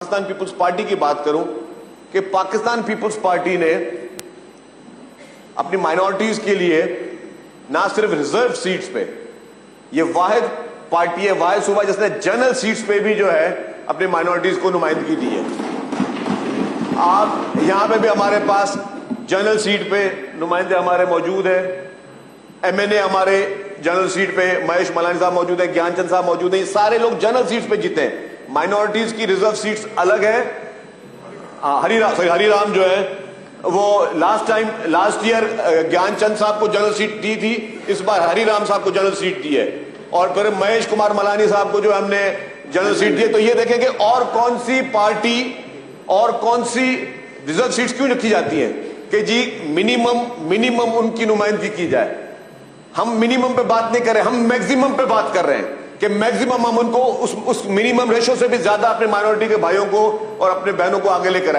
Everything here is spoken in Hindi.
पाकिस्तान पीपुल्स पार्टी की बात करूं कि पाकिस्तान पीपुल्स पार्टी ने अपनी माइनॉरिटीज के लिए ना सिर्फ रिजर्व सीट्स पे, ये वाहिद पार्टी है, वाहिद सूबा जिसने जनरल सीट्स पे भी जो है अपनी माइनॉरिटीज को नुमाइंदगी दी है। आप यहां पे भी हमारे पास जनरल सीट पे नुमाइंदे हमारे मौजूद है, एमएनए हमारे जनरल सीट पे महेश मलानी साहब मौजूद है, ज्ञानचंद साहब मौजूद है, सारे लोग जनरल सीट्स पे जीते हैं। माइनॉरिटीज की रिजर्व सीट्स अलग है। हरिराम जो है वो लास्ट ईयर ज्ञानचंद साहब को जनरल सीट दी थी, इस बार हरिराम साहब को जनरल सीट दी है, और फिर महेश कुमार मलानी साहब को जो हमने जनरल सीट दी है। तो ये देखेंगे और कौन सी पार्टी और कौन सी रिजर्व सीट्स क्यों रखी जाती हैं कि जी मिनिमम उनकी नुमाइंदगी की जाए। हम मिनिमम पे बात नहीं कर रहे, हम मैक्सिमम पे बात कर रहे हैं कि मैक्सिमम हम उनको उस मिनिमम रेशो से भी ज्यादा अपने माइनॉरिटी के भाइयों को और अपने बहनों को आगे लेकर आए।